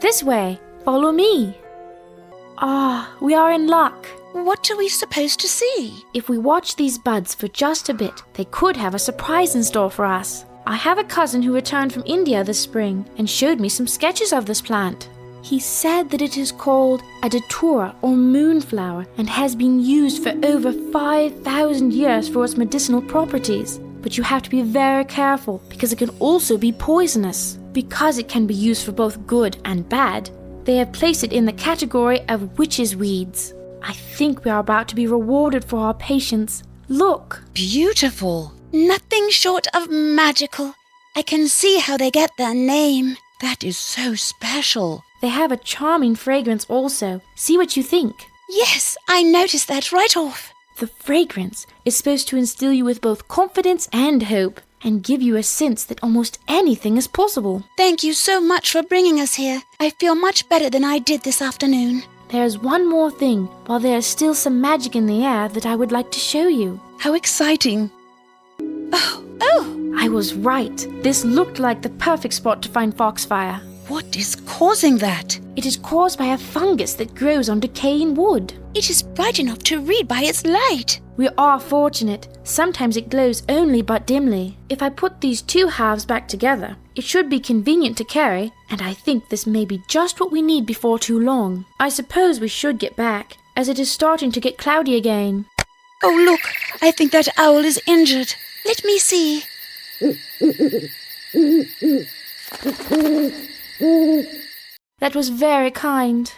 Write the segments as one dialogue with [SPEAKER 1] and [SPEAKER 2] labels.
[SPEAKER 1] This way. Follow me. We are in luck.
[SPEAKER 2] What are we supposed to see?
[SPEAKER 1] If we watch these buds for just a bit, they could have a surprise in store for us. I have a cousin who returned from India this spring and showed me some sketches of this plant. He said that it is called a datura or moonflower and has been used for over 5,000 years for its medicinal properties. But you have to be very careful because it can also be poisonous. Because it can be used for both good and bad, they have placed it in the category of witches' weeds. I think we are about to be rewarded for our patience. Look!
[SPEAKER 2] Beautiful. Nothing short of magical. I can see how they get their name. That is so special.
[SPEAKER 1] They have a charming fragrance also. See what you think.
[SPEAKER 2] Yes, I noticed that right off.
[SPEAKER 1] The fragrance is supposed to instill you with both confidence and hope and give you a sense that almost anything is possible.
[SPEAKER 2] Thank you so much for bringing us here. I feel much better than I did this afternoon.
[SPEAKER 1] There is one more thing, while there is still some magic in the air, that I would like to show you.
[SPEAKER 2] How exciting. Oh!
[SPEAKER 1] I was right. This looked like the perfect spot to find foxfire.
[SPEAKER 2] What is causing that?
[SPEAKER 1] It is caused by a fungus that grows on decaying wood.
[SPEAKER 2] It is bright enough to read by its light.
[SPEAKER 1] We are fortunate. Sometimes it glows only but dimly. If I put these two halves back together, it should be convenient to carry, and I think this may be just what we need before too long. I suppose we should get back, as it is starting to get cloudy again.
[SPEAKER 2] Oh, look! I think that owl is injured. Let me see.
[SPEAKER 1] That was very kind.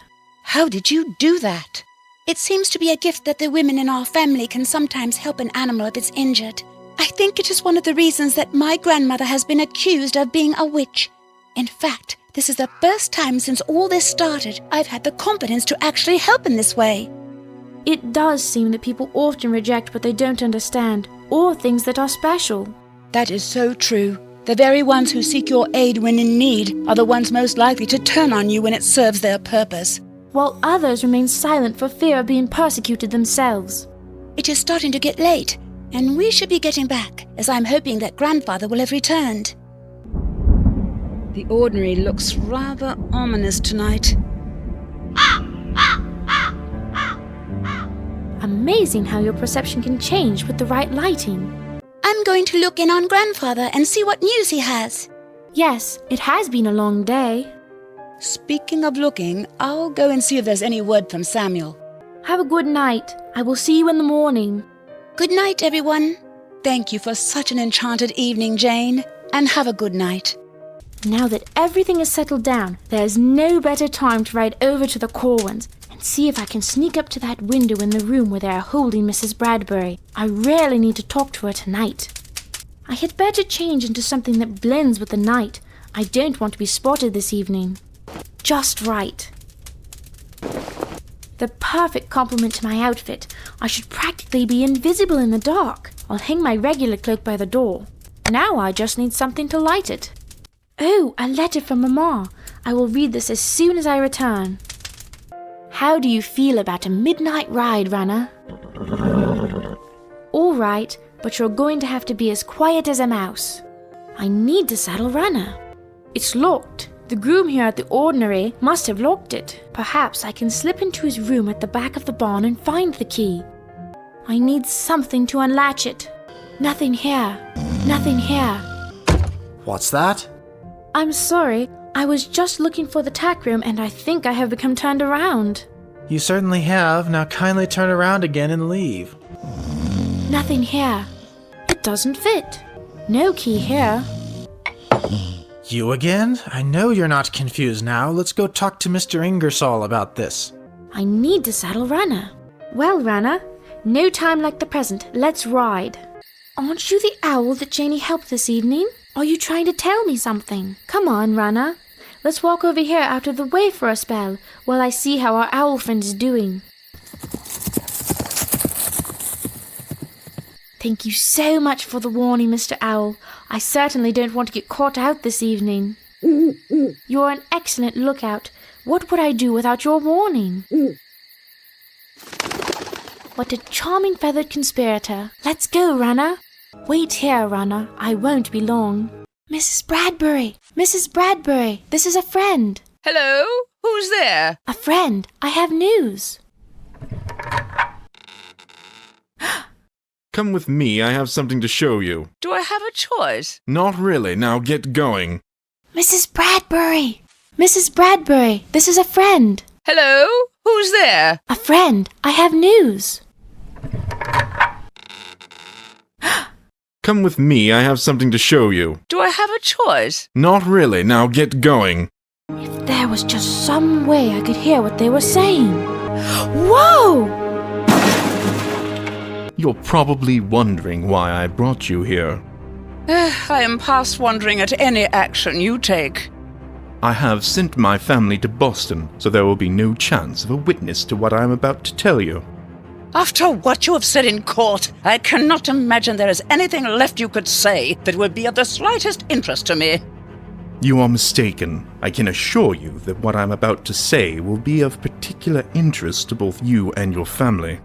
[SPEAKER 2] How did you do that? It seems to be a gift that the women in our family can sometimes help an animal if it's injured. I think it is one of the reasons that my grandmother has been accused of being a witch. In fact, this is the first time since all this started I've had the confidence to actually help in this way.
[SPEAKER 1] It does seem that people often reject what they don't understand, or things that are special.
[SPEAKER 2] That is so true. The very ones who seek your aid when in need are the ones most likely to turn on you when it serves their purpose,
[SPEAKER 1] while others remain silent for fear of being persecuted themselves.
[SPEAKER 2] It is starting to get late, and we should be getting back, as I'm hoping that Grandfather will have returned. The ordinary looks rather ominous tonight.
[SPEAKER 1] Amazing how your perception can change with the right lighting.
[SPEAKER 2] I'm going to look in on Grandfather and see what news he has.
[SPEAKER 1] Yes, it has been a long day.
[SPEAKER 2] Speaking of looking, I'll go and see if there's any word from Samuel.
[SPEAKER 1] Have a good night. I will see you in the morning.
[SPEAKER 2] Good night, everyone. Thank you for such an enchanted evening, Jane, and have a good night.
[SPEAKER 1] Now that everything is settled down, there is no better time to ride over to the Corwins and see if I can sneak up to that window in the room where they are holding Mrs. Bradbury. I really need to talk to her tonight. I had better change into something that blends with the night. I don't want to be spotted this evening. Just right. The perfect complement to my outfit. I should practically be invisible in the dark. I'll hang my regular cloak by the door. Now I just need something to light it. Oh, a letter from Mama. I will read this as soon as I return. How do you feel about a midnight ride, Runner? All right, but you're going to have to be as quiet as a mouse. I need to saddle Runner. It's locked. The groom here at the ordinary must have locked it. Perhaps I can slip into his room at the back of the barn and find the key. I need something to unlatch it. Nothing here. Nothing here.
[SPEAKER 3] What's that?
[SPEAKER 1] I'm sorry. I was just looking for the tack room and I think I have become turned around.
[SPEAKER 3] You certainly have. Now kindly turn around again and leave.
[SPEAKER 1] Nothing here. It doesn't fit. No key here.
[SPEAKER 3] You again? I know you're not confused now. Let's go talk to Mr. Ingersoll about this.
[SPEAKER 1] I need to saddle Runner. Well, Runner, no time like the present. Let's ride. Aren't you the owl that Janie helped this evening? Are you trying to tell me something? Come on, Runner. Let's walk over here out of the way for a spell while I see how our owl friend is doing. Thank you so much for the warning, Mr. Owl. I certainly don't want to get caught out this evening. You're an excellent lookout. What would I do without your warning? What a charming feathered conspirator. Let's go, Runner. Wait here, Runner. I won't be long. Mrs. Bradbury! Mrs. Bradbury! This is a friend.
[SPEAKER 4] Hello? Who's there?
[SPEAKER 1] A friend. I have news.
[SPEAKER 5] Come with me, I have something to show you.
[SPEAKER 4] Do I have a choice?
[SPEAKER 5] Not really, now get going.
[SPEAKER 1] Mrs. Bradbury! Mrs. Bradbury, this is a friend.
[SPEAKER 4] Hello? Who's there?
[SPEAKER 1] A friend. I have news.
[SPEAKER 5] Come with me, I have something to show you.
[SPEAKER 4] Do I have a choice?
[SPEAKER 5] Not really, now get going.
[SPEAKER 1] If there was just some way I could hear what they were saying. Whoa!
[SPEAKER 5] You're probably wondering why I brought you here.
[SPEAKER 4] I am past wondering at any action you take.
[SPEAKER 5] I have sent my family to Boston, so there will be no chance of a witness to what I am about to tell you.
[SPEAKER 4] After what you have said in court, I cannot imagine there is anything left you could say that would be of the slightest interest to me.
[SPEAKER 5] You are mistaken. I can assure you that what I'm about to say will be of particular interest to both you and your family.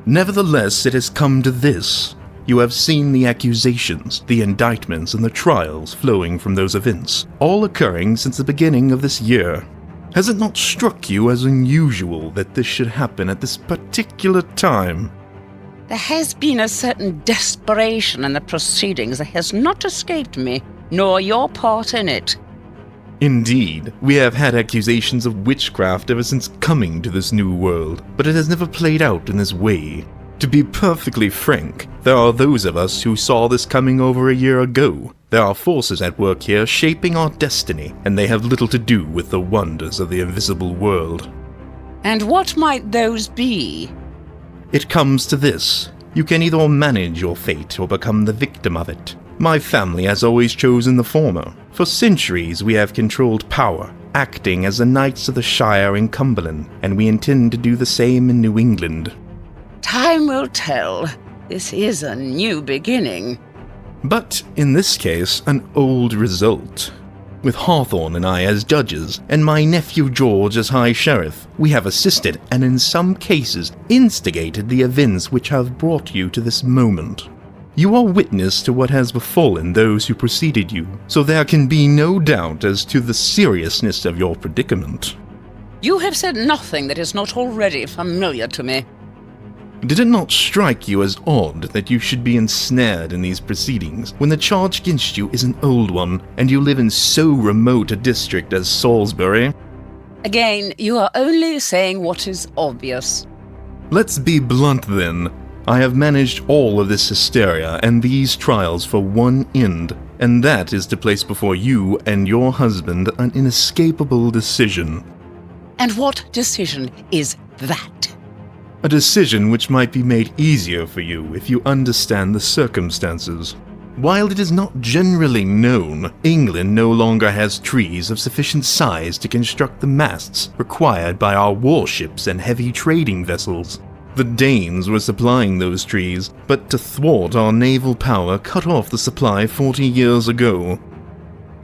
[SPEAKER 5] Nevertheless, it has come to this. You have seen the accusations, the indictments, and the trials flowing from those events, all occurring since the beginning of this year. Has it not struck you as unusual that this should happen at this particular time?
[SPEAKER 4] There has been a certain desperation in the proceedings that has not escaped me, nor your part in it.
[SPEAKER 5] Indeed, we have had accusations of witchcraft ever since coming to this new world, but it has never played out in this way. To be perfectly frank, there are those of us who saw this coming over a year ago. There are forces at work here shaping our destiny, and they have little to do with the wonders of the invisible world.
[SPEAKER 4] And what might those be?
[SPEAKER 5] It comes to this. You can either manage your fate or become the victim of it. My family has always chosen the former. For centuries we have controlled power, acting as the Knights of the Shire in Cumberland, and we intend to do the same in New England.
[SPEAKER 4] Time will tell. This is a new beginning.
[SPEAKER 5] But, in this case, an old result. With Hawthorne and I as judges, and my nephew George as High Sheriff, we have assisted and in some cases instigated the events which have brought you to this moment. You are witness to what has befallen those who preceded you, so there can be no doubt as to the seriousness of your predicament.
[SPEAKER 4] You have said nothing that is not already familiar to me.
[SPEAKER 5] Did it not strike you as odd that you should be ensnared in these proceedings when the charge against you is an old one, and you live in so remote a district as Salisbury?
[SPEAKER 4] Again, you are only saying what is obvious.
[SPEAKER 5] Let's be blunt then. I have managed all of this hysteria and these trials for one end, and that is to place before you and your husband an inescapable decision.
[SPEAKER 4] And what decision is that?
[SPEAKER 5] A decision which might be made easier for you if you understand the circumstances. While it is not generally known, England no longer has trees of sufficient size to construct the masts required by our warships and heavy trading vessels. The Danes were supplying those trees, but to thwart our naval power cut off the supply 40 years ago.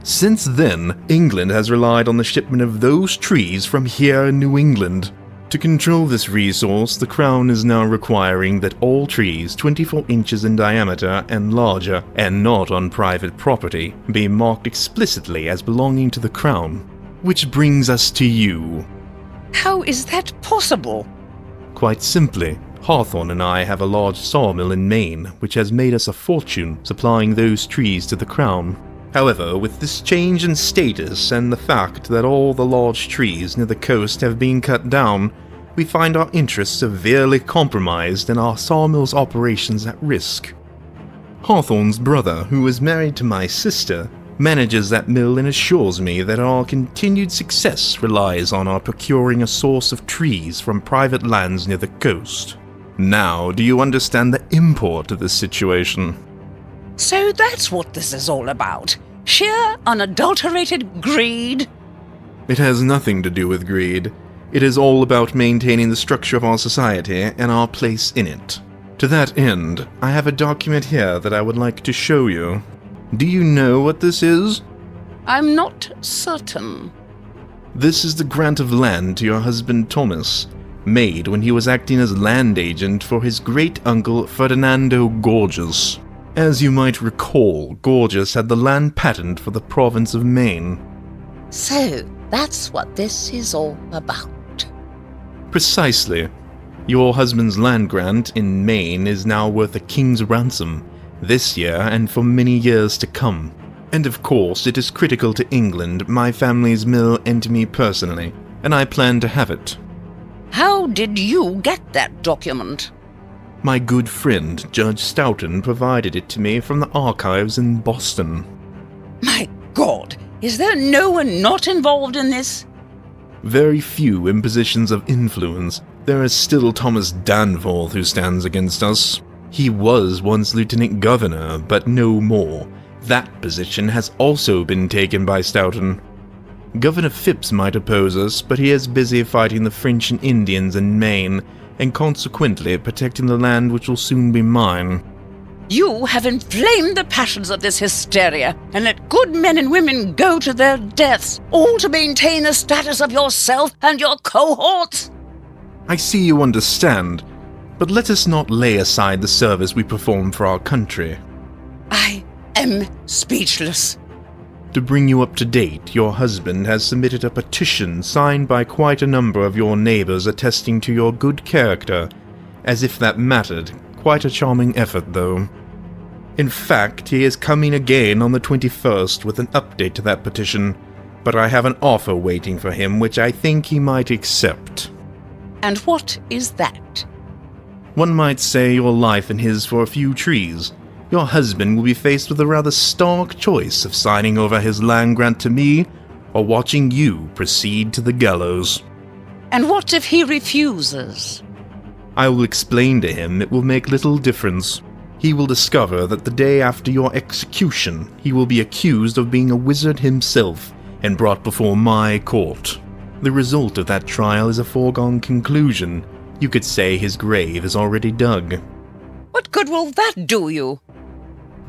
[SPEAKER 5] Since then, England has relied on the shipment of those trees from here in New England. To control this resource, the Crown is now requiring that all trees 24 inches in diameter and larger, and not on private property, be marked explicitly as belonging to the Crown. Which brings us to you.
[SPEAKER 4] How is that possible?
[SPEAKER 5] Quite simply, Hawthorne and I have a large sawmill in Maine, which has made us a fortune supplying those trees to the Crown. However, with this change in status and the fact that all the large trees near the coast have been cut down, we find our interests severely compromised and our sawmill's operations at risk. Hawthorne's brother, who is married to my sister, manages that mill and assures me that our continued success relies on our procuring a source of trees from private lands near the coast. Now, do you understand the import of this situation?
[SPEAKER 4] So that's what this is all about. Sheer, unadulterated greed?
[SPEAKER 5] It has nothing to do with greed. It is all about maintaining the structure of our society and our place in it. To that end, I have a document here that I would like to show you. Do you know what this is?
[SPEAKER 4] I'm not certain.
[SPEAKER 5] This is the grant of land to your husband Thomas, made when he was acting as land agent for his great-uncle Ferdinando Gorges. As you might recall, Gorges had the land patent for the province of Maine.
[SPEAKER 4] So, that's what this is all about.
[SPEAKER 5] Precisely. Your husband's land grant in Maine is now worth a king's ransom, this year and for many years to come. And of course, it is critical to England, my family's mill, and to me personally, and I plan to have it.
[SPEAKER 4] How did you get that document?
[SPEAKER 5] My good friend, Judge Stoughton, provided it to me from the archives in Boston.
[SPEAKER 4] My God, is there no one not involved in this?
[SPEAKER 5] Very few in positions of influence. There is still Thomas Danforth who stands against us. He was once Lieutenant Governor, but no more. That position has also been taken by Stoughton. Governor Phipps might oppose us, but he is busy fighting the French and Indians in Maine, and consequently protecting the land which will soon be mine.
[SPEAKER 4] You have inflamed the passions of this hysteria and let good men and women go to their deaths, all to maintain the status of yourself and your cohorts.
[SPEAKER 5] I see you understand, but let us not lay aside the service we perform for our country.
[SPEAKER 4] I am speechless.
[SPEAKER 5] To bring you up to date, your husband has submitted a petition signed by quite a number of your neighbors attesting to your good character, as if that mattered. Quite a charming effort, though. In fact, he is coming again on the 21st with an update to that petition, but I have an offer waiting for him which I think he might accept.
[SPEAKER 4] And what is that?
[SPEAKER 5] One might say your life and his for a few trees. Your husband will be faced with a rather stark choice of signing over his land grant to me, or watching you proceed to the gallows.
[SPEAKER 4] And what if he refuses?
[SPEAKER 5] I will explain to him it will make little difference. He will discover that the day after your execution, he will be accused of being a wizard himself and brought before my court. The result of that trial is a foregone conclusion. You could say his grave is already dug.
[SPEAKER 4] What good will that do you?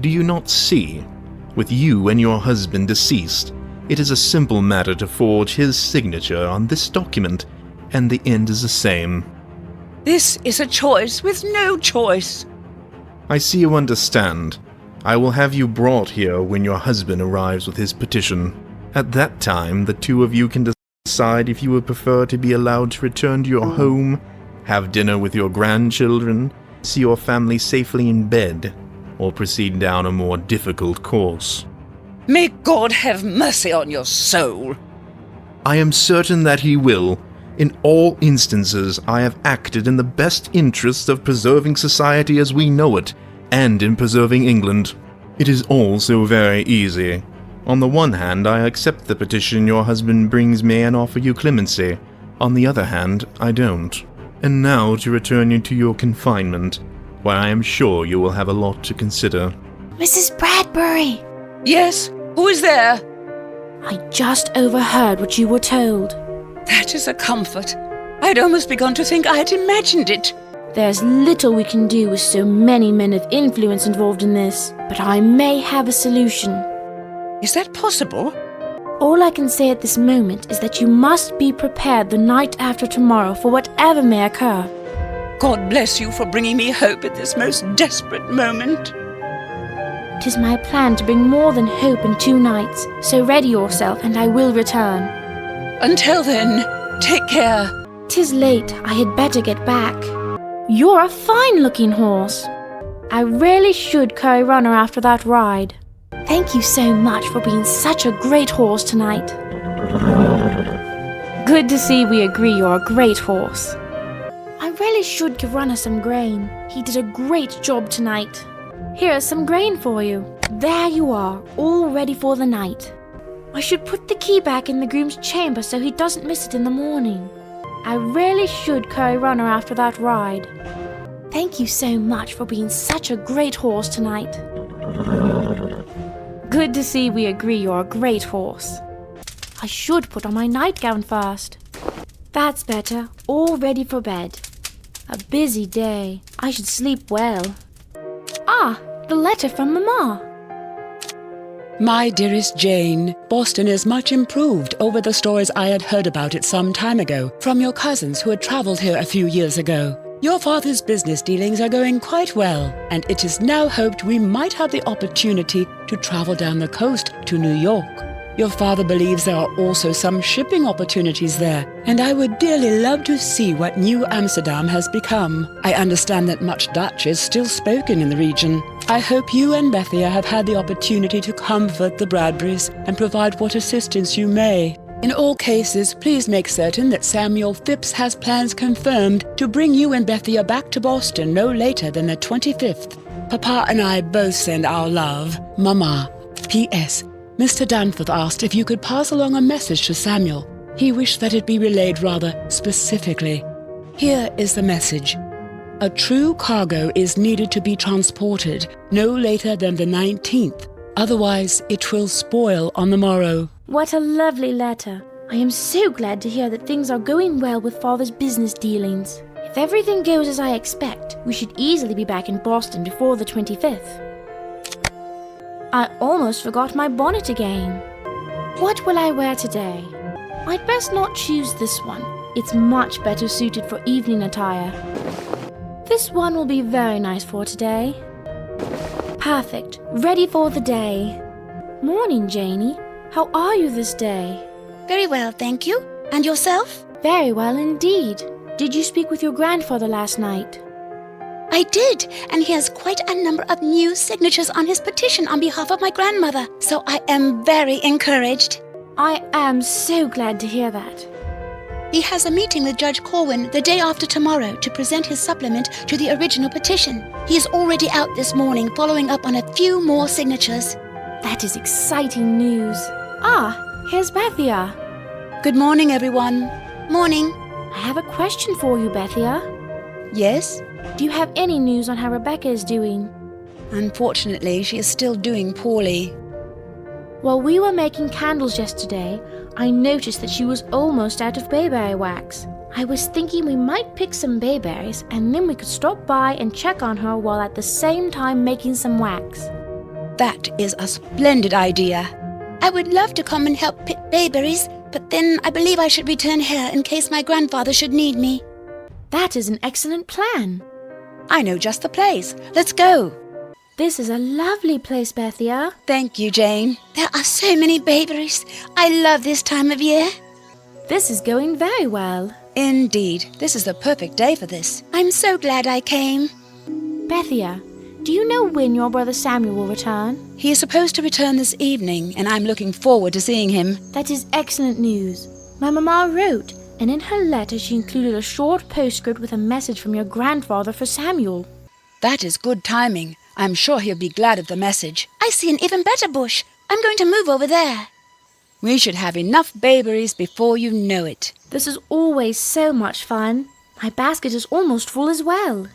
[SPEAKER 5] Do you not see? With you and your husband deceased, it is a simple matter to forge his signature on this document, and the end is the same.
[SPEAKER 4] This is a choice with no choice.
[SPEAKER 5] I see you understand. I will have you brought here when your husband arrives with his petition. At that time, the two of you can decide if you would prefer to be allowed to return to your home, have dinner with your grandchildren, see your family safely in bed, or proceed down a more difficult course.
[SPEAKER 4] May God have mercy on your soul.
[SPEAKER 5] I am certain that he will. In all instances, I have acted in the best interests of preserving society as we know it, and in preserving England. It is all so very easy. On the one hand, I accept the petition your husband brings me and offer you clemency. On the other hand, I don't. And now to return you to your confinement, where I am sure you will have a lot to consider.
[SPEAKER 1] Mrs. Bradbury!
[SPEAKER 4] Yes, who is there?
[SPEAKER 1] I just overheard what you were told.
[SPEAKER 4] That is a comfort. I'd almost begun to think I had imagined it.
[SPEAKER 1] There's little we can do with so many men of influence involved in this, but I may have a solution.
[SPEAKER 4] Is that possible?
[SPEAKER 1] All I can say at this moment is that you must be prepared the night after tomorrow for whatever may occur.
[SPEAKER 4] God bless you for bringing me hope at this most desperate moment.
[SPEAKER 1] 'Tis my plan to bring more than hope in 2 nights, so ready yourself and I will return.
[SPEAKER 4] Until then, take care.
[SPEAKER 1] 'Tis late, I had better get back. You're a fine-looking horse. I really should curry runner after that ride. Thank you so much for being such a great horse tonight. Good to see we agree you're a great horse. I really should give Runner some grain. He did a great job tonight. Here is some grain for you. There you are, all ready for the night. I should put the key back in the groom's chamber so he doesn't miss it in the morning. I really should curry Runner after that ride. Thank you so much for being such a great horse tonight. Good to see we agree you're a great horse. I should put on my nightgown first. That's better, all ready for bed. A busy day. I should sleep well. Ah, the letter from Mamma.
[SPEAKER 6] My dearest Jane, Boston is much improved over the stories I had heard about it some time ago from your cousins who had traveled here a few years ago. Your father's business dealings are going quite well, and it is now hoped we might have the opportunity to travel down the coast to New York. Your father believes there are also some shipping opportunities there, and I would dearly love to see what New Amsterdam has become. I understand that much Dutch is still spoken in the region. I hope you and Bethia have had the opportunity to comfort the Bradburys and provide what assistance you may. In all cases, please make certain that Samuel Phipps has plans confirmed to bring you and Bethia back to Boston no later than the 25th. Papa and I both send our love. Mama. P.S. Mr. Danforth asked if you could pass along a message to Samuel. He wished that it be relayed rather specifically. Here is the message. A true cargo is needed to be transported no later than the 19th. Otherwise, it will spoil on the morrow.
[SPEAKER 1] What a lovely letter. I am so glad to hear that things are going well with Father's business dealings. If everything goes as I expect, we should easily be back in Boston before the 25th. I almost forgot my bonnet again. What will I wear today? I'd best not choose this one. It's much better suited for evening attire. This one will be very nice for today. Perfect. Ready for the day. Morning, Janie. How are you this day?
[SPEAKER 2] Very well, thank you. And yourself?
[SPEAKER 1] Very well indeed. Did you speak with your grandfather last night?
[SPEAKER 2] I did, and he has quite a number of new signatures on his petition on behalf of my grandmother, so I am very encouraged.
[SPEAKER 1] I am so glad to hear that.
[SPEAKER 2] He has a meeting with Judge Corwin the day after tomorrow to present his supplement to the original petition. He is already out this morning following up on a few more signatures.
[SPEAKER 1] That is exciting news. Ah, here's Bethia.
[SPEAKER 2] Good morning, everyone. Morning.
[SPEAKER 1] I have a question for you, Bethia.
[SPEAKER 2] Yes?
[SPEAKER 1] Do you have any news on how Rebecca is doing?
[SPEAKER 2] Unfortunately, she is still doing poorly.
[SPEAKER 1] While we were making candles yesterday, I noticed that she was almost out of bayberry wax. I was thinking we might pick some bayberries and then we could stop by and check on her while at the same time making some wax.
[SPEAKER 2] That is a splendid idea. I would love to come and help pick bayberries, but then I believe I should return here in case my grandfather should need me.
[SPEAKER 1] That is an excellent plan.
[SPEAKER 2] I know just the place. Let's go.
[SPEAKER 1] This is a lovely place, Bethia.
[SPEAKER 2] Thank you, Jane. There are so many bayberries. I love this time of year.
[SPEAKER 1] This is going very well.
[SPEAKER 2] Indeed. This is the perfect day for this. I'm so glad I came.
[SPEAKER 1] Bethia, do you know when your brother Samuel will return?
[SPEAKER 2] He is supposed to return this evening, and I'm looking forward to seeing him.
[SPEAKER 1] That is excellent news. My mama wrote, and in her letter she included a short postscript with a message from your grandfather for Samuel.
[SPEAKER 2] That is good timing. I'm sure he'll be glad of the message. I see an even better bush. I'm going to move over there. We should have enough bayberries before you know it.
[SPEAKER 1] This is always so much fun. My basket is almost full as well.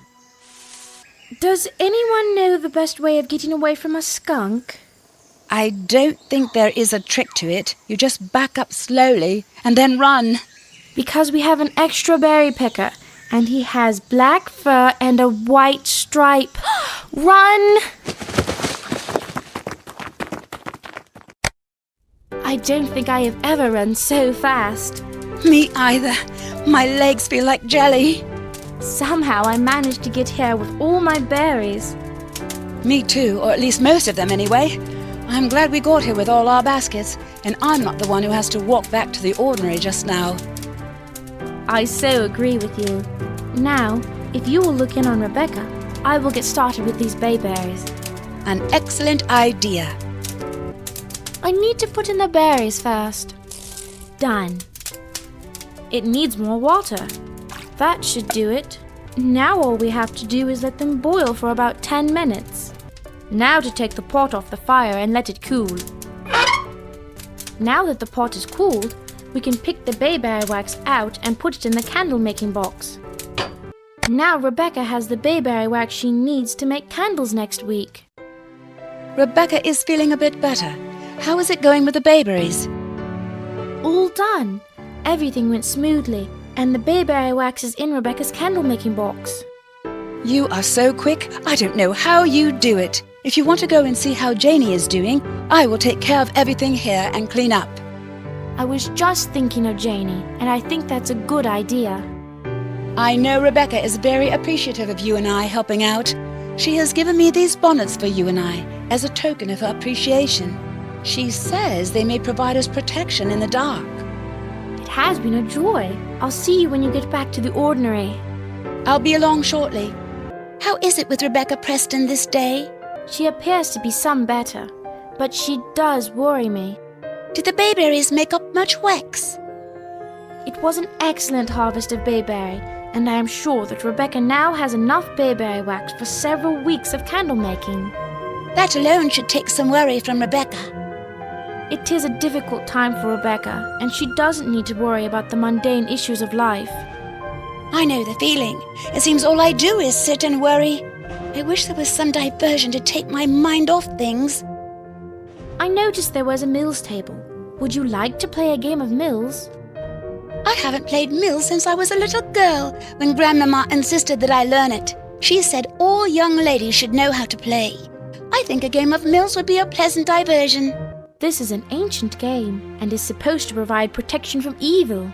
[SPEAKER 1] Does anyone know the best way of getting away from a skunk?
[SPEAKER 2] I don't think there is a trick to it. You just back up slowly and then run.
[SPEAKER 1] Because we have an extra berry picker, and he has black fur and a white stripe. Run! I don't think I have ever run so fast.
[SPEAKER 2] Me either. My legs feel like jelly.
[SPEAKER 1] Somehow I managed to get here with all my berries.
[SPEAKER 2] Me too, or at least most of them anyway. I'm glad we got here with all our baskets, and I'm not the one who has to walk back to the ordinary just now.
[SPEAKER 1] I so agree with you. Now, if you will look in on Rebecca, I will get started with these bayberries.
[SPEAKER 2] An excellent idea.
[SPEAKER 1] I need to put in the berries first. Done. It needs more water. That should do it. Now all we have to do is let them boil for about 10 minutes. Now to take the pot off the fire and let it cool. Now that the pot is cooled, we can pick the bayberry wax out and put it in the candle making box. Now Rebecca has the bayberry wax she needs to make candles next week.
[SPEAKER 2] Rebecca is feeling a bit better. How is it going with the bayberries?
[SPEAKER 1] All done. Everything went smoothly, and the bayberry wax is in Rebecca's candle making box.
[SPEAKER 2] You are so quick, I don't know how you do it. If you want to go and see how Janie is doing, I will take care of everything here and clean up.
[SPEAKER 1] I was just thinking of Janie, and I think that's a good idea.
[SPEAKER 2] I know Rebecca is very appreciative of you and I helping out. She has given me these bonnets for you and I as a token of her appreciation. She says they may provide us protection in the dark.
[SPEAKER 1] It has been a joy. I'll see you when you get back to the ordinary.
[SPEAKER 2] I'll be along shortly. How is it with Rebecca Preston this day?
[SPEAKER 1] She appears to be some better, but she does worry me.
[SPEAKER 2] Did the bayberries make up much wax?
[SPEAKER 1] It was an excellent harvest of bayberry, and I am sure that Rebecca now has enough bayberry wax for several weeks of candle making.
[SPEAKER 2] That alone should take some worry from Rebecca.
[SPEAKER 1] It is a difficult time for Rebecca, and she doesn't need to worry about the mundane issues of life.
[SPEAKER 2] I know the feeling. It seems all I do is sit and worry. I wish there was some diversion to take my mind off things.
[SPEAKER 1] I noticed there was a mills table. Would you like to play a game of mills?
[SPEAKER 2] I haven't played mills since I was a little girl, when Grandmama insisted that I learn it. She said all young ladies should know how to play. I think a game of mills would be a pleasant diversion.
[SPEAKER 1] This is an ancient game, and is supposed to provide protection from evil.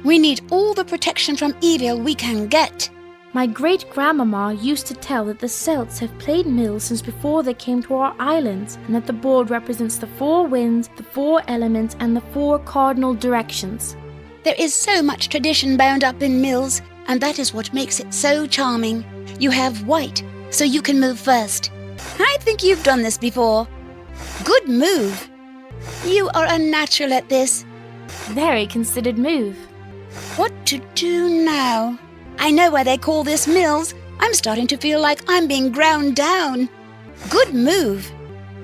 [SPEAKER 2] We need all the protection from evil we can get.
[SPEAKER 1] My great-grandmama used to tell that the Celts have played mills since before they came to our islands, and that the board represents the 4 winds, the 4 elements, and the 4 cardinal directions.
[SPEAKER 2] There is so much tradition bound up in mills, and that is what makes it so charming. You have white, so you can move first. I think you've done this before. Good move. You are a natural at this.
[SPEAKER 1] Very considered move.
[SPEAKER 2] What to do now? I know why they call this mills. I'm starting to feel like I'm being ground down. Good move.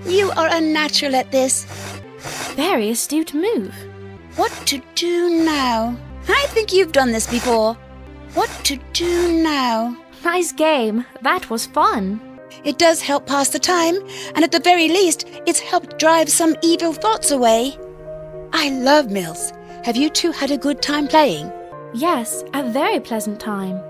[SPEAKER 2] You are a natural at this.
[SPEAKER 1] Very astute move.
[SPEAKER 2] What to do now? I think you've done this before. What to do now?
[SPEAKER 1] Nice game. That was fun.
[SPEAKER 2] It does help pass the time, and at the very least, it's helped drive some evil thoughts away. I love mills. Have you two had a good time playing?
[SPEAKER 1] Yes, a very pleasant time.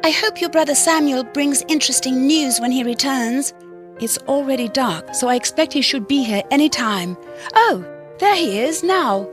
[SPEAKER 2] I hope your brother Samuel brings interesting news when he returns.
[SPEAKER 6] It's already dark, so I expect he should be here any time. Oh, there he is now.